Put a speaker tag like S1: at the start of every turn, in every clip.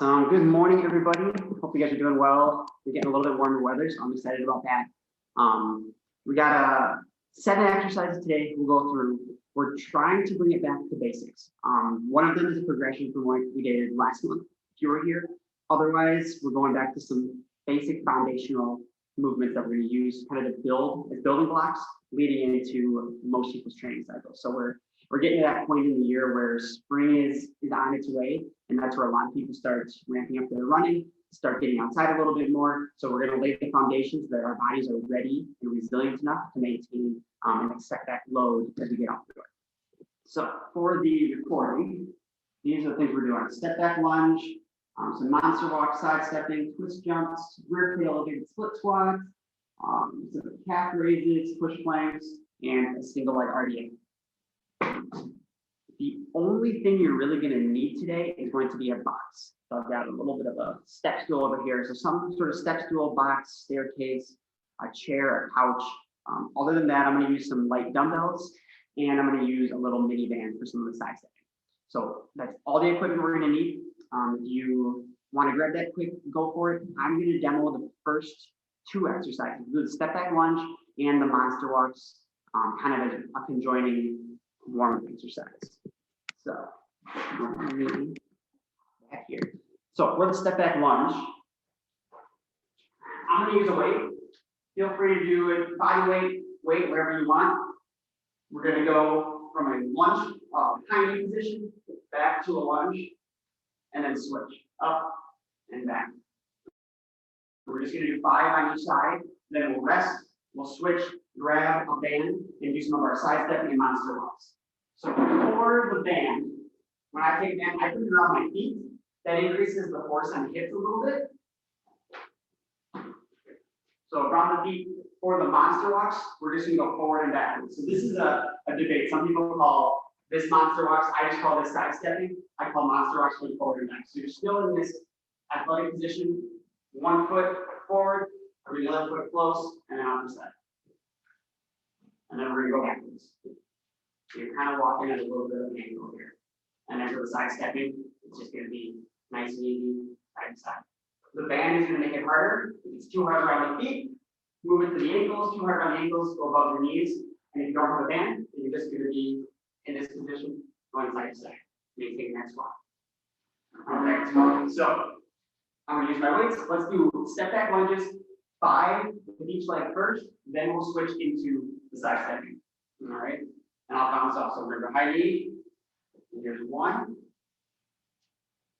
S1: Awesome. Good morning, everybody. Hope you guys are doing well. We're getting a little bit warmer weather, so I'm excited about that. We got 7 exercises today we'll go through. We're trying to bring it back to basics. One of them is a progression from what we did last month, if you were here. Otherwise, we're going back to some basic foundational movements that we're going to use kind of to build as building blocks leading into most people's training cycles. So we're getting to that point in the year where spring is on its way, and that's where a lot of people start ramping up their running, start getting outside a little bit more. So we're going to lay the foundations that our bodies are ready and resilient enough to maintain and accept that load as we get off the door. So for the recording, these are the things we're doing: step back lunge, some monster walk, side stepping, twist jumps, rear foot elevated split squats, some calf raises, push planks, and a single leg RDA. The only thing you're really going to need today is going to be a box. So I've got a little bit of a step stool over here. So some sort of step stool, box, staircase, a chair, a couch. Other than that, I'm going to use some light dumbbells, and I'm going to use a little mini band for some of the side stepping. So that's all the equipment we're going to need. If you want to grab that quick, go for it. I'm going to demo the first 2 exercises. We'll do the step back lunge and the monster walks, kind of as a conjoining warm-up exercise. So back here. So for the step back lunge, I'm going to use a weight. Feel free to do it body weight, wherever you want. We're going to go from a lunge, hind knee position, back to a lunge, and then switch up and back. We're just going to do 5 on each side. Then we'll rest. We'll switch, grab a band, and do some of our side stepping and monster walks. So for the band, when I take a band, I put it around my feet. That increases the force on the hips a little bit. So around the feet. For the monster walks, we're just going to go forward and backwards. So this is a debate. Some people call this monster walks. I just call this side stepping. I call monster walks going forward and back. So you're still in this athletic position. 1 foot forward, bring the other foot close, and then on the side. And then we're going to go backwards. So you're kind of walking at a little bit of an angle here. And then for the side stepping, it's just going to be nice and easy, side to side. The band is going to make it harder. If it's too hard around the feet, move it to the ankles. Too hard around the ankles, go above your knees. And if you don't have a band, then you're just going to be in this position, going side to side, maintaining that squat. All right, so I'm going to use my weights. Let's do step back lunges, 5 with each leg first. Then we'll switch into the side stepping. All right, and I'll count this off. So remember, high knee. And here's 1.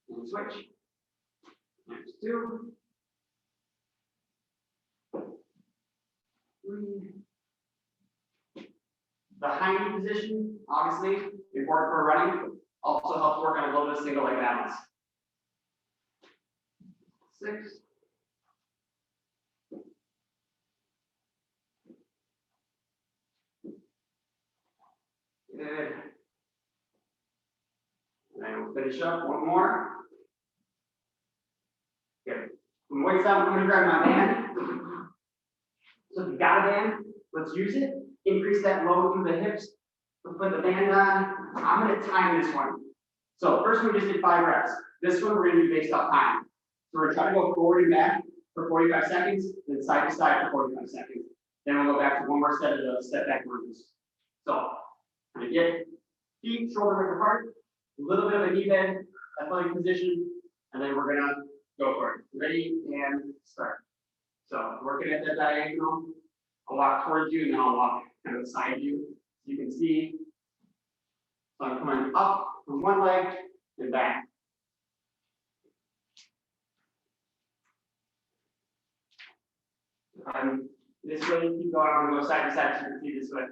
S1: And switch. There's 2. 3. The high knee position, obviously, important for running. Also helps work on a little bit of single leg balance. 6. Good. And then we'll finish up 1 more. Good. When weights down, I'm going to grab my band. So if you've got a band, let's use it. Increase that load through the hips. We'll put the band on. I'm going to time this one. So first one we just did 5 reps. This one we're going to do based off time. So we're going to try to go forward and back for 45 seconds, then side to side for 45 seconds. Then we'll go back to 1 more set of the step back lunges. So I'm going to get feet shoulder width apart, a little bit of a knee bend, athletic position, and then we're going to go for it. Ready and start. So working at that diagonal, I'll walk towards you and then I'll walk kind of beside you. So you can see, so I'm coming up from 1 leg and back. This way, keep going. I'm going to go side to side so you can see this way.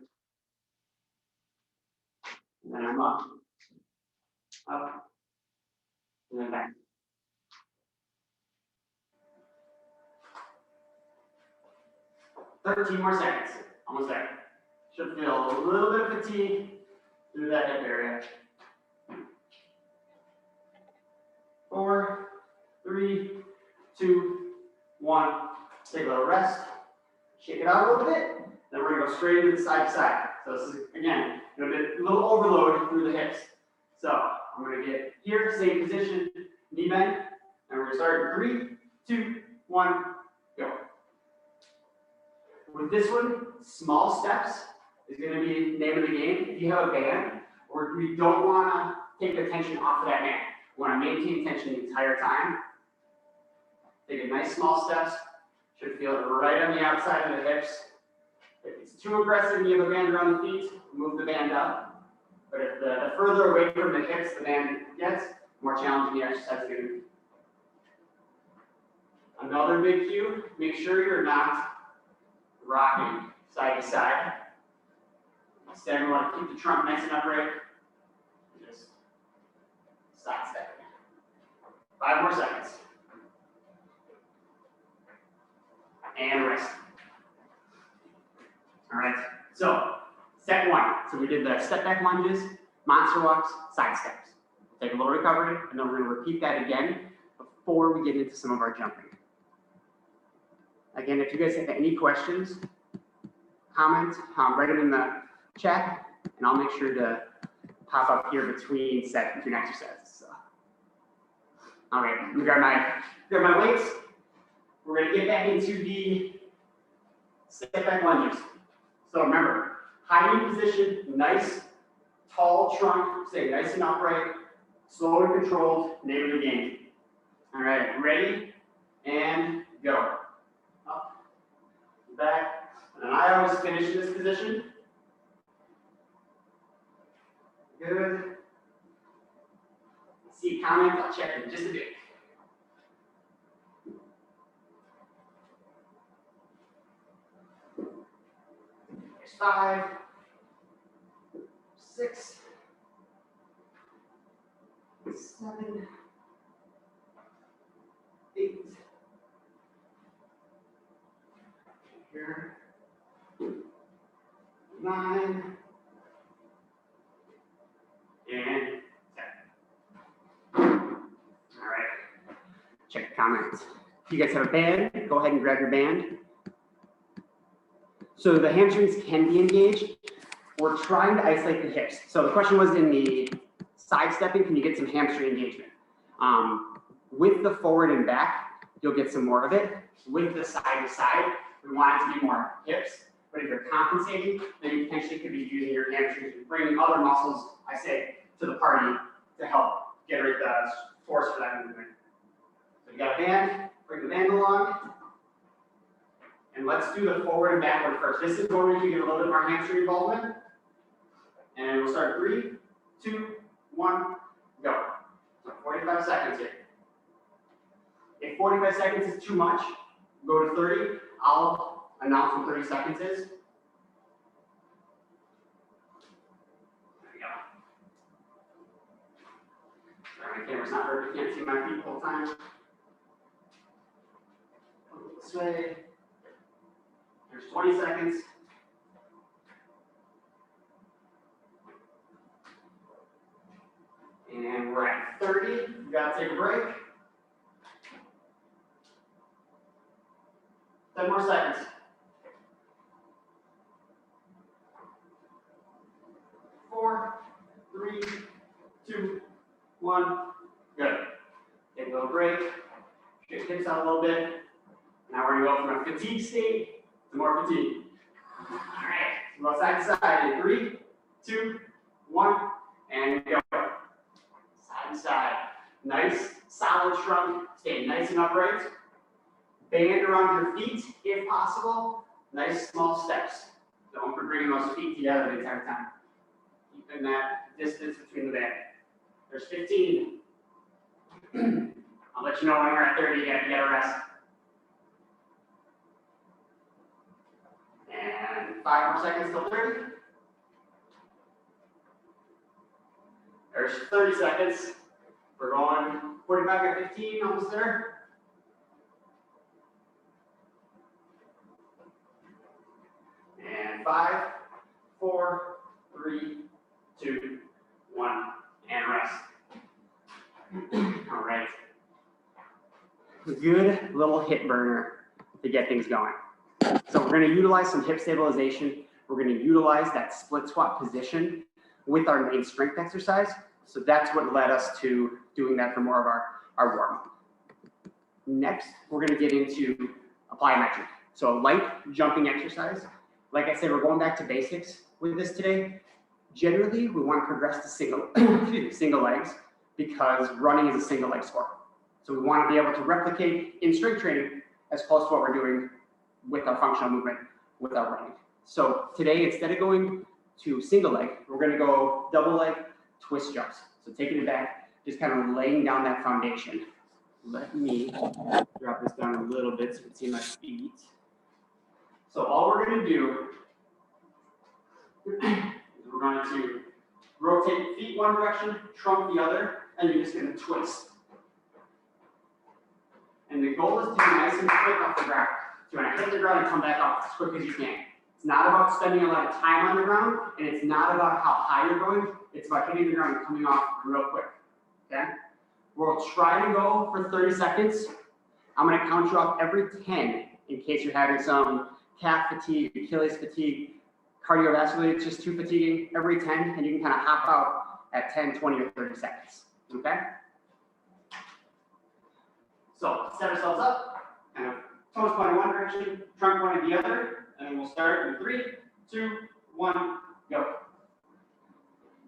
S1: And then I'm up, and then back. Thirteen more seconds. Almost there. Should feel a little bit of fatigue through that hip area. 4, 3, 2, 1. Take a little rest. Shake it out a little bit. Then we're going to go straight into the side to side. So this is, again, a little overload through the hips. So I'm going to get here, same position, knee bend, And we're gonna start in 3, 2, 1, go. With this one, small steps is gonna be the name of the game. If you have a band, or we don't wanna take the tension off of that band. We wanna maintain tension the entire time. Take a nice small steps. Should feel it right on the outside of the hips. If it's too aggressive and you have a band around the feet, move the band up. But if the further away from the hips the band gets, the more challenging the exercise is going to be. Another big cue, make sure you're not rocking side to side. Instead, we want to keep the trunk nice and upright. Just side step. 5 more seconds. And rest. All right, so set 1. So we did the step back lunges, monster walks, side steps. We'll take a little recovery, and then we're going to repeat that again before we get into some of our jumping. Again, if you guys have any questions, comment, write them in the chat, and I'll make sure to pop up here between exercises. So. All right, I'm gonna grab my weights. We're going to get back into the step back lunges. So remember, high knee position, nice, tall trunk, stay nice and upright, slow and controlled, name of the game. All right, ready, and go. Up, back, and I always finish in this position. Good. See comments, I'll check in just a bit. There's 5, 6, 7, 8. Here. 9. And 10. All right. Check the comments. If you guys have a band, go ahead and grab your band. So the hamstrings can be engaged. We're trying to isolate the hips. So the question was in the side stepping, can you get some hamstring engagement? With the forward and back, you'll get some more of it. With the side to side, we want it to be more hips. But if you're compensating, then you potentially could be using your hamstrings and bringing other muscles, I say, to the party to help generate the force for that movement. So you got a band, bring the band along. And let's do the forward and backward first. This is where we can get a little bit more hamstring involvement. And we'll start 3, 2, 1, go. So 45 seconds here. If 45 seconds is too much, go to 30. I'll announce when 30 seconds is. There we go. Sorry, my camera's not perfect. You can't see my feet the whole time. This way. There's 20 seconds. And we're at 30. We gotta take a break. 10 more seconds. 4, 3, 2, 1. Good. Take a little break. Shake hips out a little bit. Now we're gonna go from a fatigue state to more fatigue. All right. So go side to side in 3, 2, 1, and go. Side to side. Nice, solid trunk. Stay nice and upright. Band around your feet if possible. Nice small steps. Don't be bringing those feet together the entire time. Keeping that distance between the band. There's 15. I'll let you know when you're at 30. You gotta rest. And 5 more seconds till 30. There's 30 seconds. We're going 45 at 15, almost there. And 5, 4, 3, 2, 1, and rest. All right. Good little hip burner to get things going. So we're going to utilize some hip stabilization. We're going to utilize that split squat position with our main strength exercise. So that's what led us to doing that for more of our warm-up. Next, we're going to get into plyometric. So a light jumping exercise. Like I said, we're going back to basics with this today. Generally, we want to progress to single legs because running is a single leg sport. So we want to be able to replicate in strength training as close to what we're doing with our functional movement with our running. So today, instead of going to single leg, we're going to go double leg twist jumps. So taking it back, just kind of laying down that foundation. Let me drop this down a little bit so you can see my feet. So all we're going to do is we're going to rotate feet one direction, trunk the other, and you're just going to twist. And the goal is to be nice and quick off the ground. So you want to hit the ground and come back off as quick as you can. It's not about spending a lot of time on the ground, and it's not about how high you're going. It's about hitting the ground and coming off real quick. Okay? We'll try to go for 30 seconds. I'm going to count you off every 10 in case you're having some calf fatigue, Achilles fatigue, cardiovascular, it's just too fatiguing. Every 10, and you can kind of hop out at 10, 20, or 30 seconds. Okay? So set ourselves up, kind of toes point in one direction, trunk point in the other, and then we'll start in 3, 2, 1, go.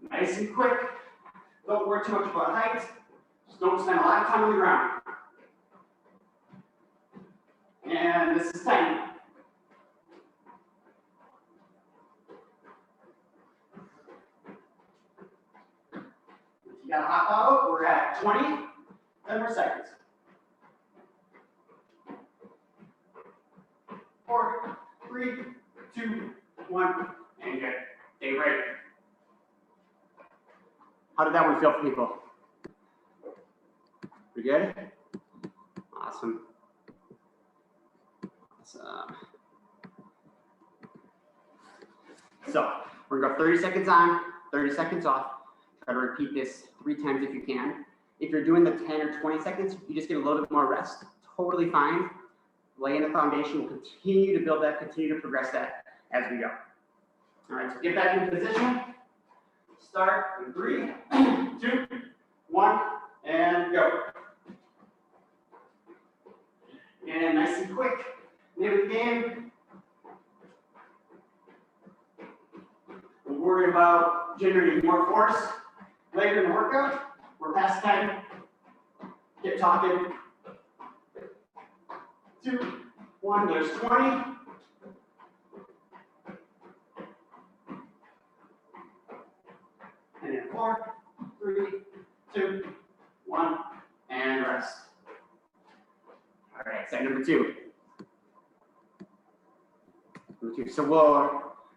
S1: Nice and quick. Don't worry too much about height. Just don't spend a lot of time on the ground. And this is 10. If you gotta hop out, we're at 20, 10 more seconds. 4, 3, 2, 1, and good. Stay right. How did that one feel for people? Pretty good? Awesome. So we're gonna go 30 seconds on, 30 seconds off. Try to repeat this 3 times if you can. If you're doing the 10 or 20 seconds, you just get a little bit more rest. Totally fine. Laying the foundation, we'll continue to build that, continue to progress that as we go. All right, so get back in position. Start in 3, 2, 1, and go. And nice and quick. Name of the game. We're worried about generating more force later in the workout. We're past 10. Get talking. 2, 1, there's 20. And then 4, 3, 2, 1, and rest. All right, set number 2. So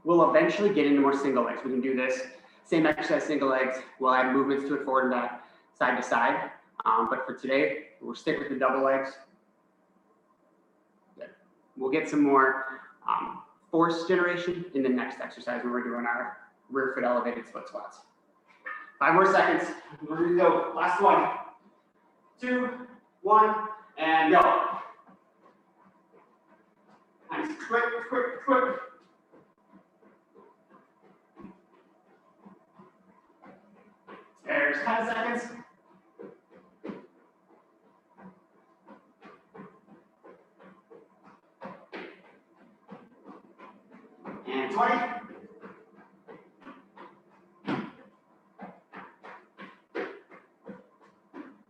S1: we'll eventually get into more single legs. We can do this same exercise, single legs. We'll add movements to it forward and back, side to side. But for today, we'll stick with the double legs. Good. We'll get some more force generation in the next exercise when we're doing our rear foot elevated split squats. 5 more seconds. We're gonna go. Last 1, 2, 1, and go. Nice. Quick, quick, quick. There's 10 seconds. And 20.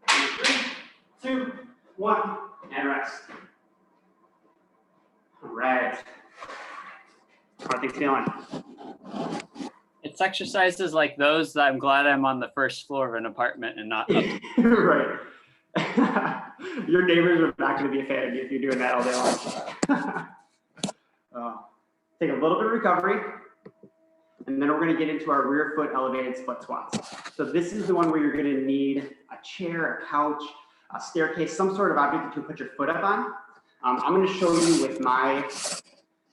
S1: And 3, 2, 1, and rest. All right. How are things feeling?
S2: It's exercises like those that I'm glad I'm on the first floor of an apartment and not up.
S1: Right. Your neighbors are not going to be a fan of you if you're doing that all day long. Take a little bit of recovery, and then we're going to get into our rear foot elevated split squats. So this is the one where you're going to need a chair, a couch, a staircase, some sort of object that you put your foot up on. I'm going to show you with my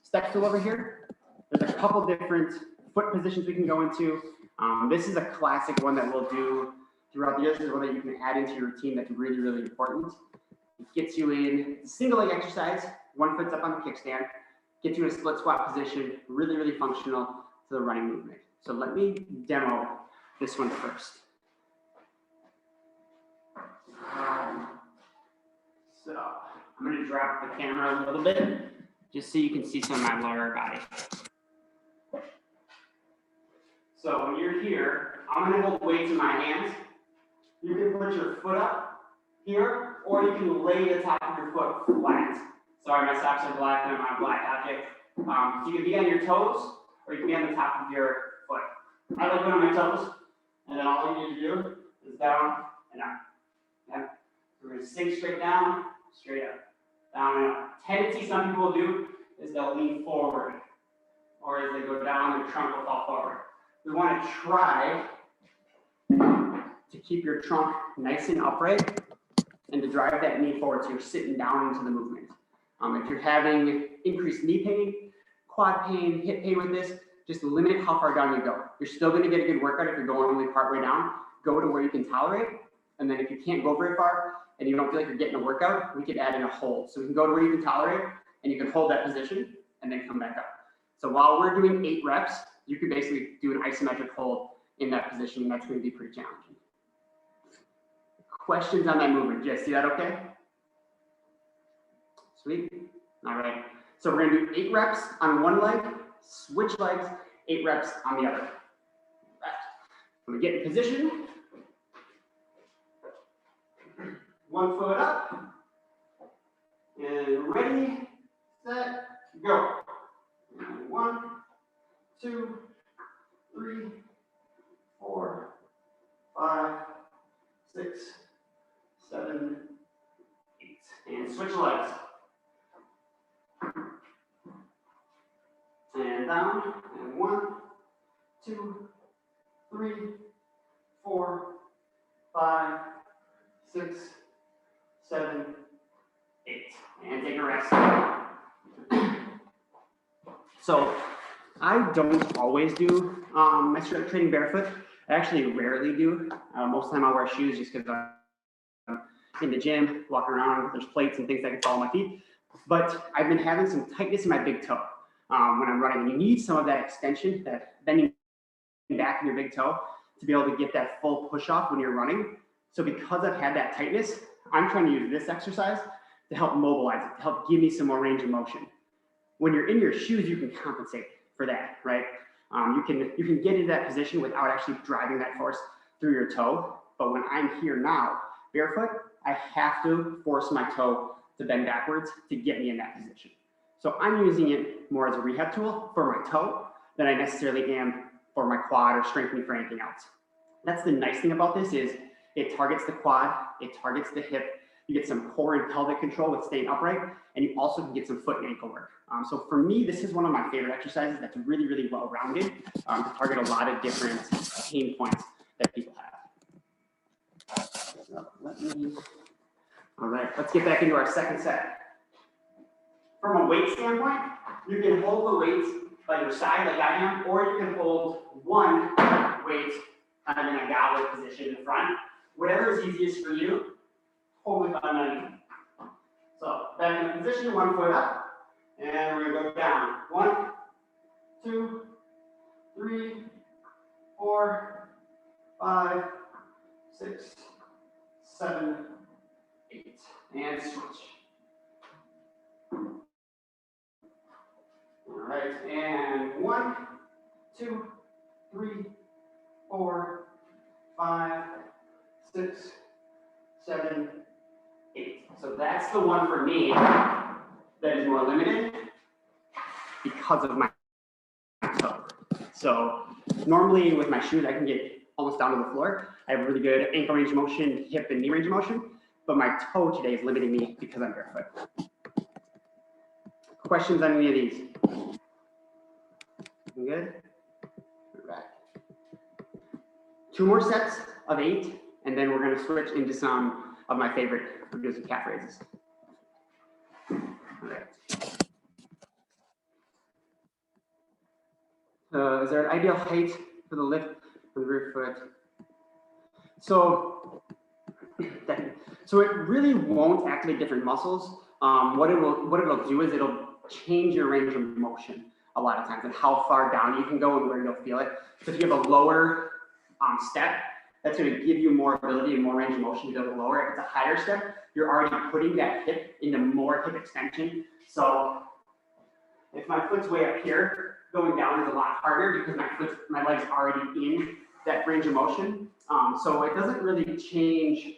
S1: step stool over here. There's a couple different foot positions we can go into. This is a classic one that we'll do throughout the years. This is one that you can add into your routine that's really, really important. It gets you in single leg exercise, one foot's up on the kickstand, gets you in a split squat position, really, really functional to the running movement. So let me demo this one first. So I'm going to drop the camera a little bit just so you can see some of my lower body. So when you're here, I'm going to hold weights in my hands. You can put your foot up here, or you can lay the top of your foot flat. Sorry, my socks are black and I'm on a black object. So you can be on your toes, or you can be on the top of your foot. I like being on my toes, and then all you need to do is down and up. Okay? We're going to sink straight down, straight up, down and up. Tendency some people will do is they'll lean forward, or as they go down, their trunk will fall forward. We want to try to keep your trunk nice and upright and to drive that knee forward so you're sitting down into the movement. If you're having increased knee pain, quad pain, hip pain with this, just limit how far down you go. You're still going to get a good workout if you're going only partway down. Go to where you can tolerate. And then if you can't go very far and you don't feel like you're getting a workout, we can add in a hold. So we can go to where you can tolerate and you can hold that position and then come back up. So while we're doing 8 reps, you can basically do an isometric hold in that position, and that's going to be pretty challenging. Questions on that movement? Did you guys see that okay? Sweet. All right. So we're going to do 8 reps on one leg, switch legs, 8 reps on the other. Right. When we get in position, one foot up, and ready, set, go. And 1, 2, 3, 4, 5, 6, 7, 8. And switch legs. And down. And 1, 2, 3, 4, 5, 6, 7, 8. And take a rest. So I don't always do my strength training barefoot. I actually rarely do. Most of the time I'll wear shoes just because I'm in the gym, walking around, there's plates and things that can fall on my feet. But I've been having some tightness in my big toe when I'm running. And you need some of that extension, that bending back in your big toe to be able to get that full push off when you're running. So because I've had that tightness, I'm trying to use this exercise to help mobilize it, to help give me some more range of motion. When you're in your shoes, you can compensate for that, right? You can get into that position without actually driving that force through your toe. But when I'm here now, barefoot, I have to force my toe to bend backwards to get me in that position. So I'm using it more as a rehab tool for my toe than I necessarily am for my quad or strengthening for anything else. That's the nice thing about this is it targets the quad, it targets the hip, you get some core and pelvic control with staying upright, and you also can get some foot and ankle work. So for me, this is one of my favorite exercises that's really, really well-rounded to target a lot of different pain points that people have. So all right, let's get back into our second set. From a weight standpoint, you can hold the weights by your side like I am, or you can hold one weight kind of in a goblet position in front. Whatever is easiest for you, totally fine. So back in position, 1 foot up, and we're gonna go down. 1, 2, 3, 4, 5, 6, 7, 8, and switch. All right, and 1, 2, 3, 4, 5, 6, 7, 8. So that's the one for me that is more limited because of my toe. So normally with my shoes, I can get almost down to the floor. I have really good ankle range of motion, hip and knee range of motion, but my toe today is limiting me because I'm barefoot. Questions on any of these? Good? All right. 2 more sets of 8, and then we're going to switch into some of my favorite. We're doing some calf raises. All right. Is there an ideal height for the lift for the rear foot? So it really won't activate different muscles. What it'll do is it'll change your range of motion a lot of times and how far down you can go and where you'll feel it. So if you have a lower step, that's going to give you more ability and more range of motion to go lower. If it's a higher step, you're already putting that hip into more hip extension. So if my foot's way up here, going down is a lot harder because my leg's already in that range of motion. So it doesn't really change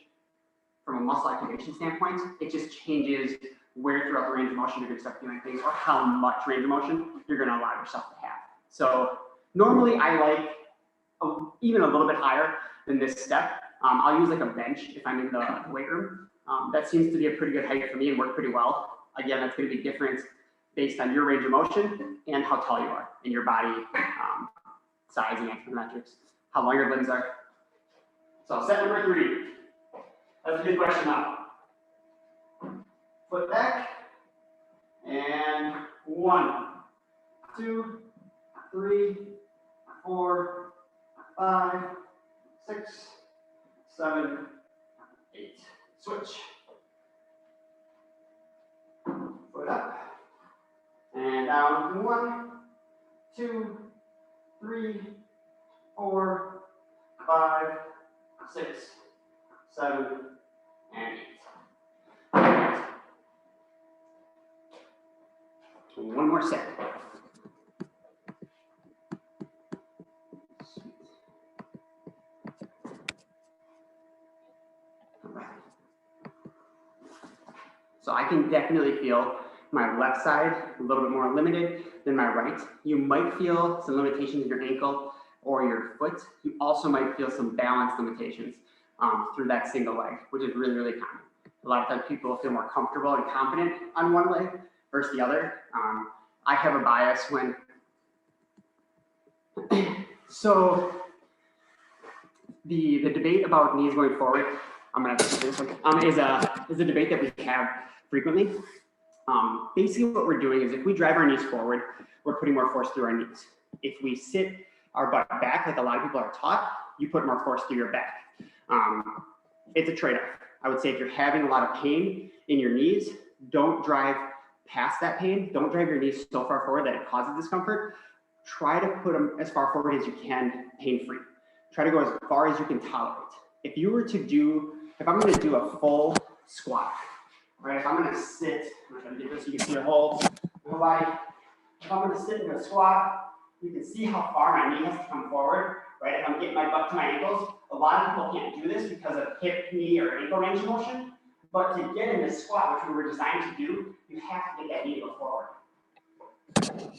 S1: from a muscle activation standpoint. It just changes where throughout the range of motion you're going to start feeling things or how much range of motion you're going to allow yourself to have. So normally I like even a little bit higher than this step. I'll use like a bench if I'm in the weight room. That seems to be a pretty good height for me and work pretty well. Again, that's going to be different based on your range of motion and how tall you are and your body size and anthropometrics, how long your limbs are. So set number 3. That's a good question now. Foot back. And 1, 2, 3, 4, 5, 6, 7, 8. Switch. Foot up. And down. 1, 2, 3, 4, 5, 6, 7, and 8. One more set. So I can definitely feel my left side a little bit more limited than my right. You might feel some limitations in your ankle or your foot. You also might feel some balance limitations through that single leg, which is really, really common. A lot of times people feel more comfortable and confident on one leg versus the other. I have a bias when, so the debate about knees going forward, I'm gonna have to do this one, is a debate that we have frequently. Basically what we're doing is if we drive our knees forward, we're putting more force through our knees. If we sit our butt back, like a lot of people are taught, you put more force through your back. It's a trade-off. I would say if you're having a lot of pain in your knees, don't drive past that pain. Don't drive your knees so far forward that it causes discomfort. Try to put them as far forward as you can, pain-free. Try to go as far as you can tolerate. If you were to do, if I'm gonna do a full squat, right? If I'm gonna sit, I'm gonna do this so you can see your whole body. If I'm gonna sit in a squat, you can see how far my knee has to come forward, right? If I'm getting my butt to my ankles, a lot of people can't do this because of hip, knee, or ankle range of motion. But to get in this squat, which we were designed to do, you have to get that knee to go forward.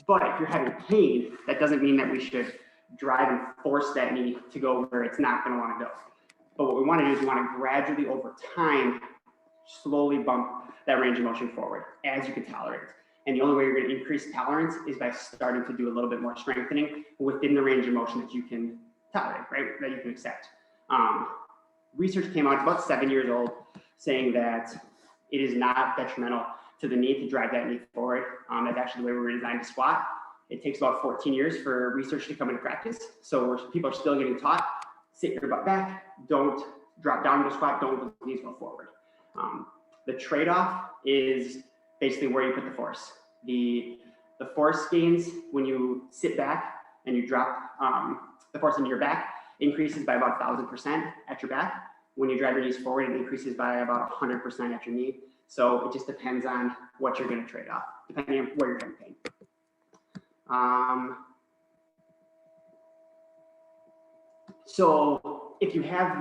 S1: But if you're having pain, that doesn't mean that we should drive and force that knee to go where it's not going to want to go. But what we want to do is we want to gradually, over time, slowly bump that range of motion forward as you can tolerate. And the only way you're going to increase tolerance is by starting to do a little bit more strengthening within the range of motion that you can tolerate, right? That you can accept. Research came out about 7 years old saying that it is not detrimental to the knee to drive that knee forward. That's actually the way we were designed to squat. It takes about 14 years for research to come into practice. So people are still getting taught, sit your butt back, don't drop down to squat, don't let the knees go forward. The trade-off is basically where you put the force. The force gains when you sit back and you drop the force into your back increases by about 1,000% at your back. When you drive your knees forward, it increases by about 100% at your knee. So it just depends on what you're going to trade off, depending on where you're getting pain. So if you have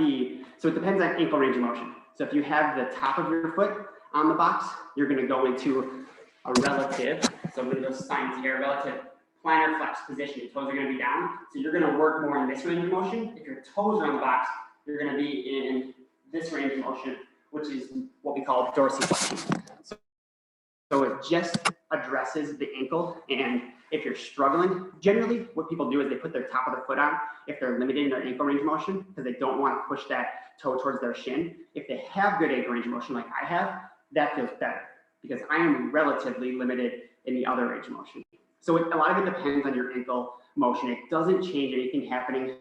S1: so it depends on ankle range of motion. So if you have the top of your foot on the box, you're going to go into a relative, so I'm going to go signs here, relative plantar flex position. Your toes are going to be down. So you're going to work more in this range of motion. If your toes are on the box, you're going to be in this range of motion, which is what we call dorsiflexion. So it just addresses the ankle. And if you're struggling, generally what people do is they put their top of the foot on if they're limited in their ankle range of motion because they don't want to push that toe towards their shin. If they have good ankle range of motion like I have, that feels better because I am relatively limited in the other range of motion. So a lot of it depends on your ankle motion. It doesn't change anything happening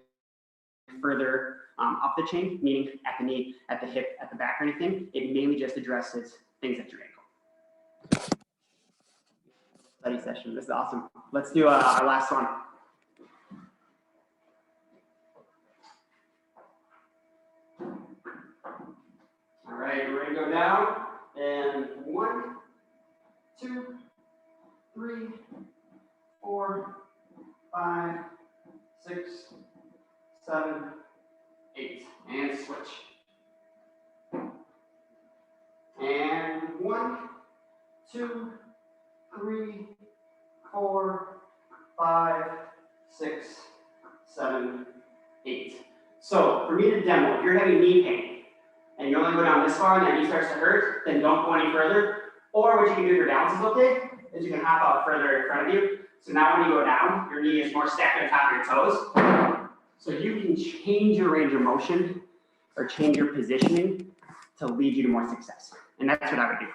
S1: further up the chain, meaning at the knee, at the hip, at the back or anything. It mainly just addresses things at your ankle. Study session, this is awesome. Let's do our last one. All right, we're gonna go down. And 1, 2, 3, 4, 5, 6, 7, 8. And switch. And 1, 2, 3, 4, 5, 6, 7, 8. So for me to demo, if you're having knee pain and you only go down this far and that knee starts to hurt, then don't go any further. Or what you can do if your balance is okay, is you can hop out further in front of you. So now when you go down, your knee is more stacked on top of your toes. So you can change your range of motion or change your positioning to lead you to more success. And that's what I would do.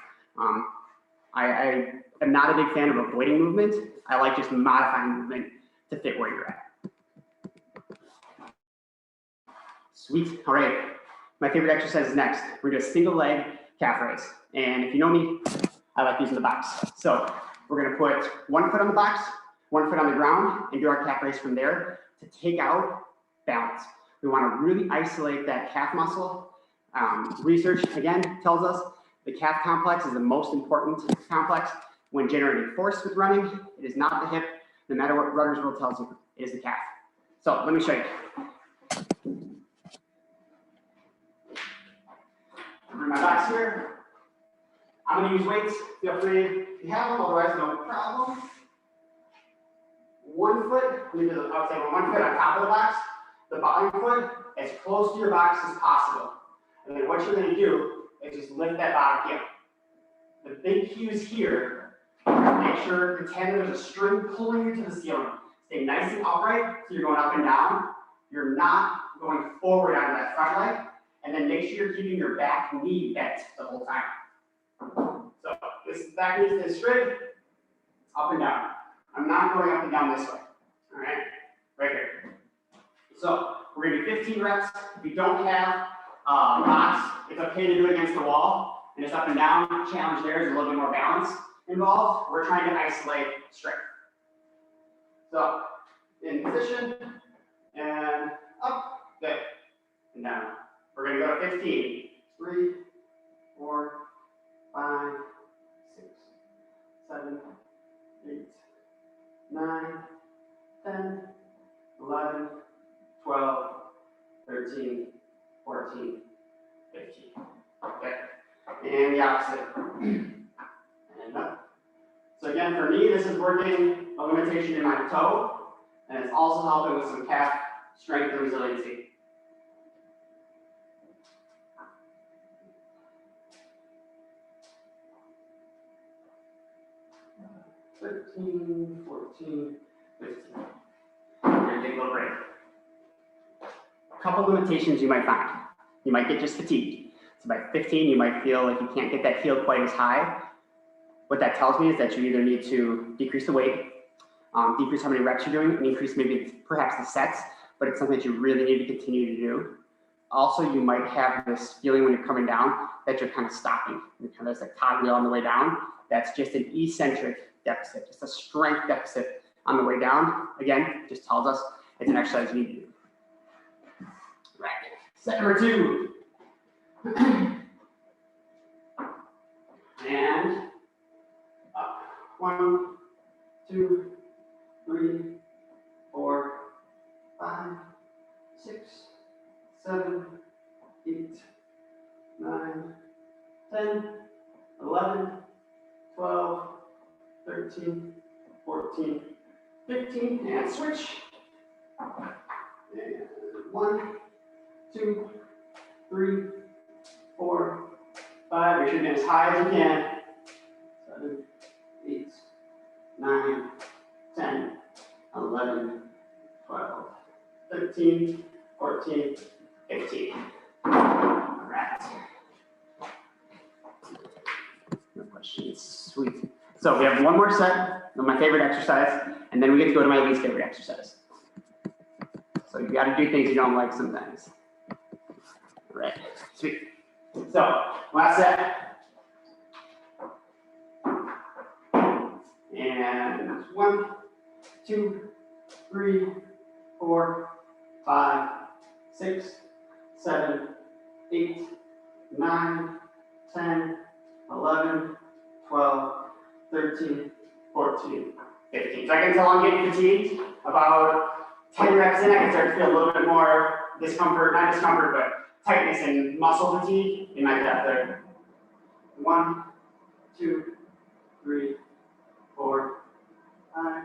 S1: I am not a big fan of avoiding movement. I like just modifying movement to fit where you're at. Sweet. All right. My favorite exercise is next. We're going to do a single leg calf raise. And if you know me, I like using the box. So we're going to put 1 foot on the box, 1 foot on the ground, and do our calf raise from there to take out balance. We want to really isolate that calf muscle. Research, again, tells us the calf complex is the most important complex when generating force with running. It is not the hip, no matter what Runner's World tells you, it is the calf. So let me show you. I'm in my box here. I'm going to use weights. Feel free if you have them, otherwise no problem. 1 foot, I would say 1 foot on top of the box, the bottom foot as close to your box as possible. And then what you're going to do is just lift that bottom heel. The big cues here, make sure, pretend there's a string pulling you to the ceiling. Stay nice and upright, so you're going up and down. You're not going forward onto that front leg. And then make sure you're keeping your back knee bent the whole time. So this back knee is straight, up and down. I'm not going up and down this way. All right, right here. So we're going to do 15 reps. If you don't have a box, it's okay to do it against the wall. And it's up and down. Challenge there is a little bit more balance involved. We're trying to isolate strength. So in position and up, good, and down. We're going to go to 15. 3, 4, 5, 6, 7, 8, 9, 10, 11, 12, 13, 14, 15. Okay. And the opposite. And up. So again, for me, this is working a limitation in my toe, and it's also helping with some calf strength and resiliency. 13, 14, 15. And take a little break. A couple limitations you might find. You might get just fatigued. So by 15, you might feel like you can't get that heel quite as high. What that tells me is that you either need to decrease the weight, decrease how many reps you're doing, and increase maybe perhaps the sets, but it's something that you really need to continue to do. Also, you might have this feeling when you're coming down that you're kind of stopping. You're kind of like cogwheel on the way down. That's just an eccentric deficit, just a strength deficit on the way down. Again, just tells us it's an exercise you need to do. Right. Set number 2. And up. 1, 2, 3, 4, 5, 6, 7, 8, 9, 10, 11, 12, 13, 14, 15, and switch. And 1, 2, 3, 4, 5. You should get as high as you can. 7, 8, 9, 10, 11, 12, 13, 14, 15. All right. No questions. Sweet. So we have one more set of my favorite exercise, and then we get to go to my least favorite exercise. So you got to do things you don't like sometimes. All right. Sweet. So last set. And 1, 2, 3, 4, 5, 6, 7, 8, 9, 10, 11, 12, 13, 14, 15 seconds. How long getting fatigued? About 10 reps in, I can start to feel a little bit more discomfort, not discomfort, but tightness and muscle fatigue in my depth there. 1, 2, 3, 4, 5,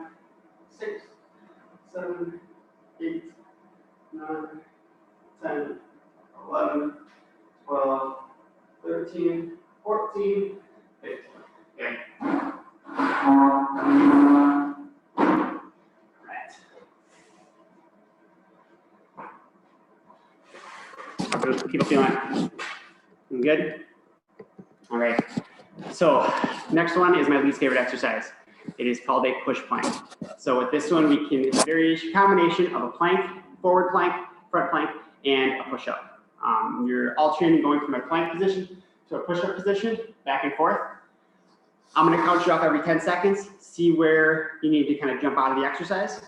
S1: 6, 7, 8, 9, 10, 11, 12, 13, 14, 15. Okay. People feeling good? All right. So next one is my least favorite exercise. It is called a push plank. So with this one, we can, it's a variation combination of a plank, forward plank, front plank, and a push-up. You're alternating going from a plank position to a push-up position, back and forth. I'm gonna count you off every 10 seconds, see where you need to kind of jump out of the exercise.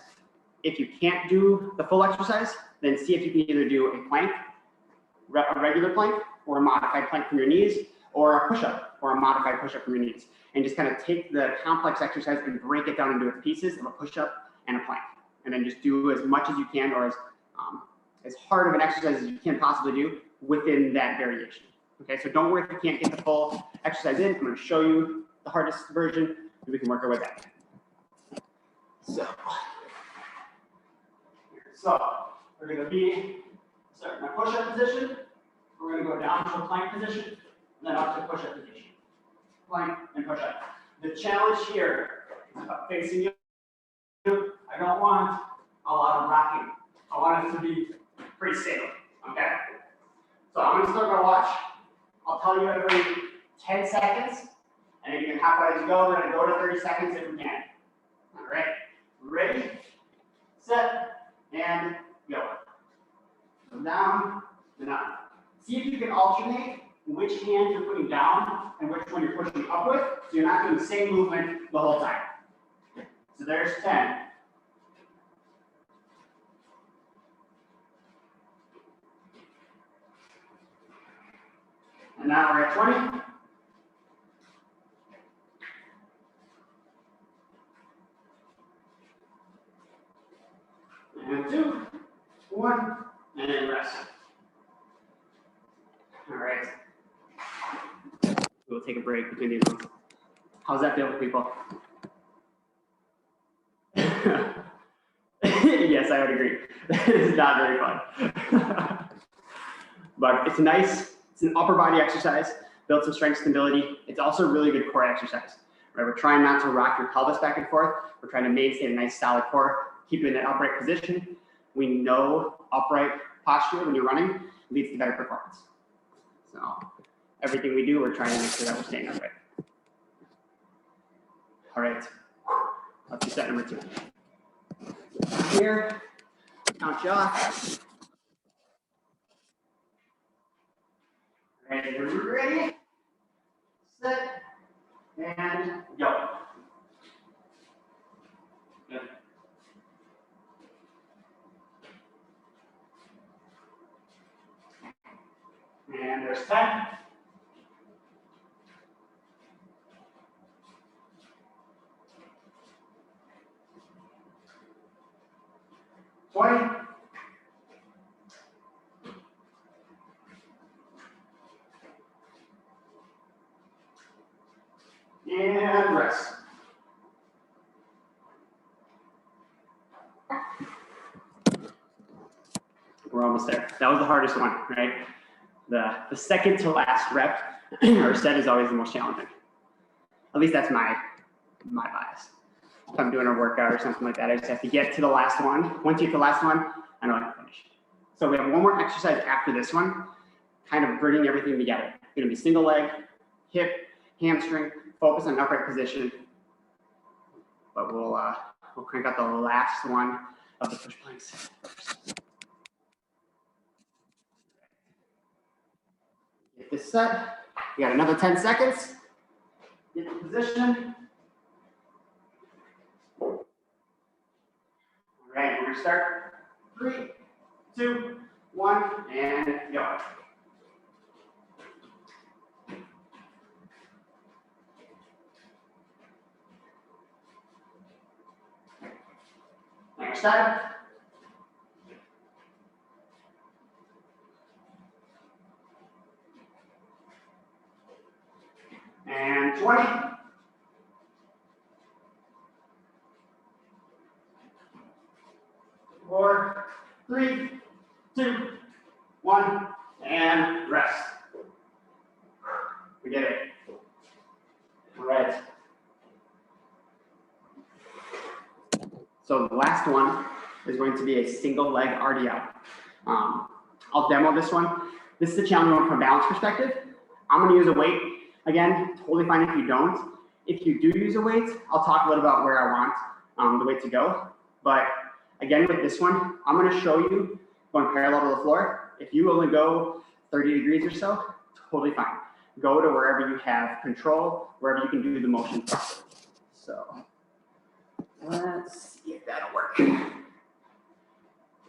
S1: If you can't do the full exercise, then see if you can either do a plank, a regular plank, or a modified plank from your knees, or a push-up, or a modified push-up from your knees. And just kind of take the complex exercise and break it down into its pieces of a push-up and a plank. And then just do as much as you can, or as hard of an exercise as you can possibly do within that variation. Okay, so don't worry if you can't get the full exercise in. I'm going to show you the hardest version, and we can work our way back. So we're going to be starting my push-up position. We're going to go down to a plank position, and then up to push-up position. Plank and push-up. The challenge here is about facing you. I don't want a lot of rocking. I want it to be pretty stable. Okay. So I'm going to start my watch. I'll tell you every 10 seconds, and then you can hop out as you go. We're going to go to 30 seconds if we can. All right. Ready, set, and go. So down and up. See if you can alternate which hand you're putting down and which one you're pushing up with, so you're not doing the same movement the whole time. So there's 10. And now we're at 20. And 2, 1, and rest. All right. We'll take a break between these ones. How's that feel for people? Yes, I would agree. This is not very fun. But it's nice. It's an upper body exercise, build some strength stability. It's also a really good core exercise. Right? We're trying not to rock your pelvis back and forth. We're trying to maintain a nice solid core, keep you in an upright position. We know upright posture when you're running leads to better performance. So everything we do, we're trying to make sure that we're staying upright. All right, let's do set number 2. Here, count you off. Ready, ready, set, and go. Good. And there's 10. And rest. We're almost there. That was the hardest one, right? The second to last rep or set is always the most challenging. At least that's my bias. If I'm doing a workout or something like that, I just have to get to the last one. Once you get to the last one, I know I can finish. So we have one more exercise after this one, kind of bringing everything together. It's going to be single leg, hip, hamstring, focus on upright position. But we'll crank out the last one of the push planks. Get this set. We got another 10 seconds. Get in position. All right, we're going to start. 3, 2, 1, and go. next side. And 20. 4, 3, 2, 1, and rest. We did it. All right. So the last one is going to be a single leg RDL. I'll demo this one. This is a challenge one from a balance perspective. I'm going to use a weight. Again, totally fine if you don't. If you do use a weight, I'll talk a little about where I want the weight to go. But again, with this one, I'm going to show you going parallel to the floor. If you only go 30 degrees or so, totally fine. Go to wherever you have control, wherever you can do the motion properly. So let's see if that'll work. So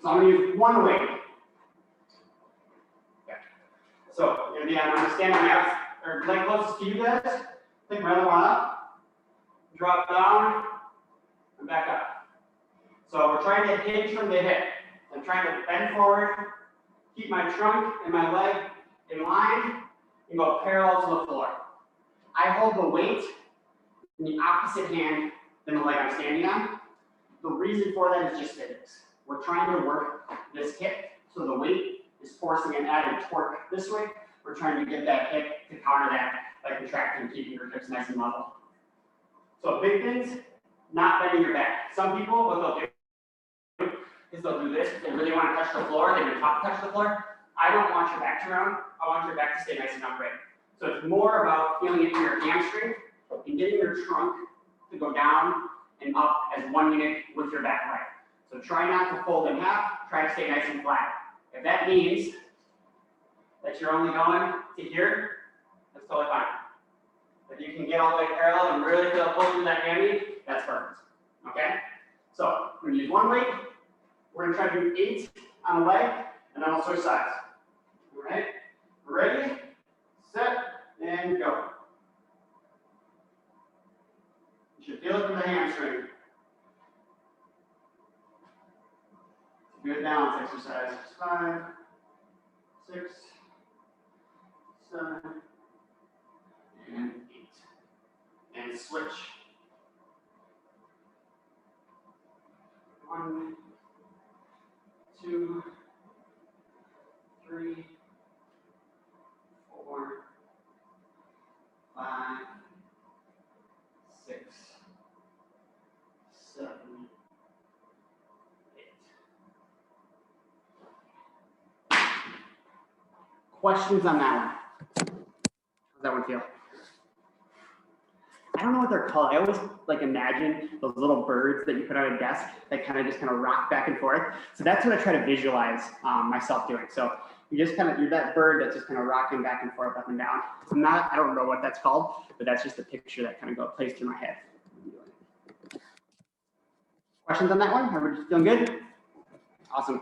S1: I'm going to use one weight. Okay. So you're going to be on a standing abs, or leg closest to you guys. Pick my other one up, drop down, and back up. So we're trying to hinge from the hip. I'm trying to bend forward, keep my trunk and my leg in line, and go parallel to the floor. I hold the weight in the opposite hand than the leg I'm standing on. The reason for that is just physics. We're trying to work this hip, so the weight is forcing an added torque this way. We're trying to get that hip to counter that by contracting, keeping your hips nice and level. So big things, not bending your back. Some people, what they'll do is they'll do this. If they really want to touch the floor, they can touch the floor. I don't want your back to round. I want your back to stay nice and upright. So it's more about feeling it in your hamstring and getting your trunk to go down and up as one unit with your back leg. So try not to fold in half. Try to stay nice and flat. If that means that you're only going to here, that's totally fine. If you can get all the way parallel and really feel a pull through that hammy, that's perfect. Okay? So we're going to use one weight. We're going to try to do 8 on the leg, and then I'll switch sides. All right? Ready, set, and go. You should feel it from the hamstring. Good balance exercise. 5, 6, 7, and 8. And switch. 1, 2, 3, 4, 5, 6, 7, 8. Questions on that one? How's that one feel? I don't know what they're called. I always imagine those little birds that you put on a desk that kind of rock back and forth. So that's what I try to visualize myself doing. So you're that bird that's just kind of rocking back and forth, up and down. I don't know what that's called, but that's just a picture that kind of plays through my head. Questions on that one? Everybody feeling good? Awesome.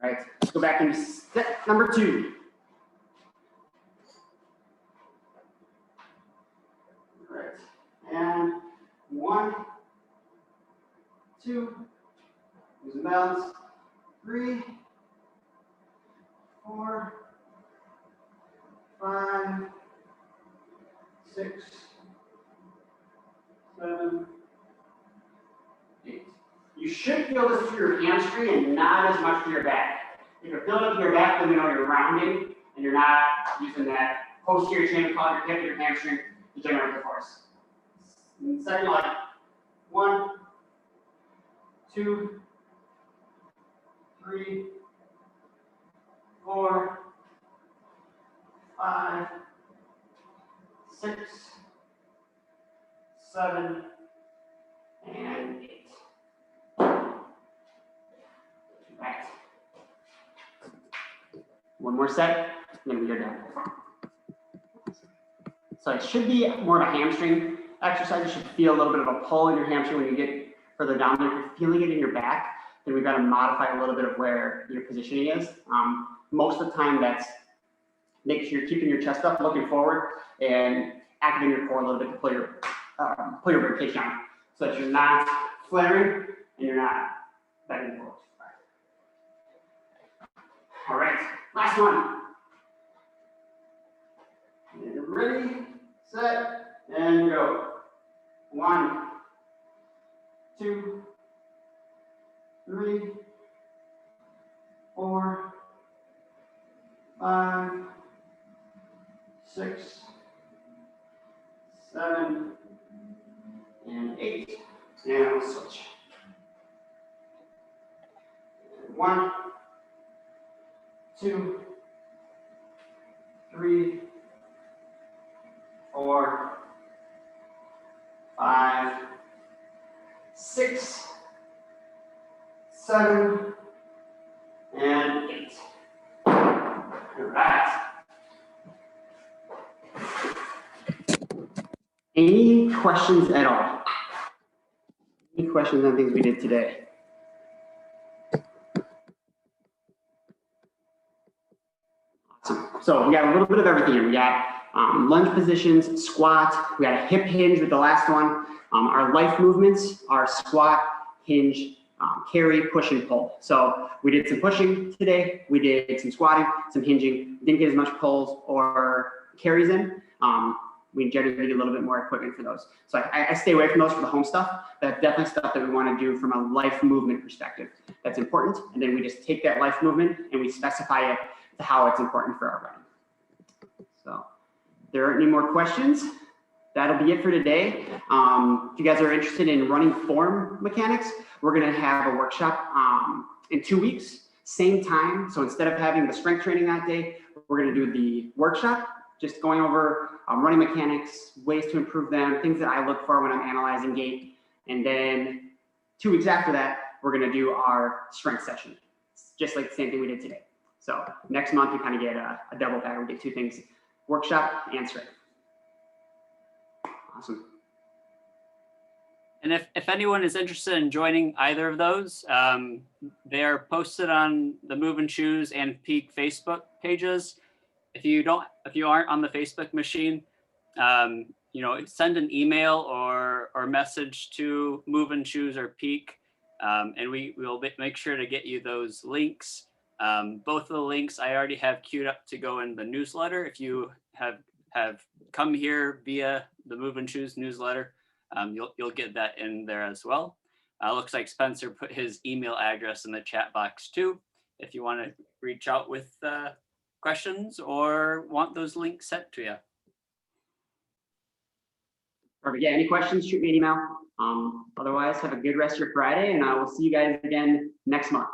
S1: All right, let's go back into set number 2. All right, and 1, 2, using balance, 3, 4, 5, 6, 7, 8. You should feel this through your hamstring and not as much through your back. If you're feeling it through your back, then you know you're rounding and you're not using that posterior chain of thought, your hip and your hamstring to generate the force. And second leg, 1, 2, 3, 4, 5, 6, 7, and 8. Right. One more set, and then we're done. So it should be more of a hamstring exercise. You should feel a little bit of a pull in your hamstring when you get further down there. If you're feeling it in your back, then we've got to modify a little bit of where your positioning is. Most of the time, that's making sure you're keeping your chest up, looking forward, and activating your core a little bit to pull your ribcage down, so that you're not flaring and you're not bending forward. All right, last one. And you're ready, set, and go. 1, 2, 3, 4, 5, 6, 7, and 8. And we'll switch. 1, 2, 3, 4, 5, 6, 7, and 8. All right. Any questions at all? Any questions on things we did today? Awesome. So we got a little bit of everything here. We got lunge positions, squat. We got a hip hinge with the last one. Our life movements are squat, hinge, carry, push, and pull. So we did some pushing today. We did some squatting, some hinging. Didn't get as much pulls or carries in. We generally need a little bit more equipment for those. So I stay away from those for the home stuff. That's definitely stuff that we want to do from a life movement perspective. That's important. And then we just take that life movement and we specify it to how it's important for our running. So if there aren't any more questions, that'll be it for today. If you guys are interested in running form mechanics, we're going to have a workshop in 2 weeks, same time. So instead of having the strength training that day, we're going to do the workshop, just going over running mechanics, ways to improve them, things that I look for when I'm analyzing gait. And then 2 weeks after that, we're going to do our strength session, just like the same thing we did today. So next month, we kind of get a double bag. We get 2 things, workshop and strength. Awesome.
S2: And if anyone is interested in joining either of those, they are posted on the Move and Choose and Peak Facebook pages. If you aren't on the Facebook machine, send an email or message to Move and Choose or Peak, and we will make sure to get you those links. Both of the links I already have queued up to go in the newsletter. If you have come here via the Move and Choose newsletter, you'll get that in there as well. Looks like Spencer put his email address in the chat box too, if you want to reach out with questions or want those links sent to you.
S1: Perfect. Yeah, any questions, shoot me an email. Otherwise, have a good rest of your Friday, and I will see you guys again next month.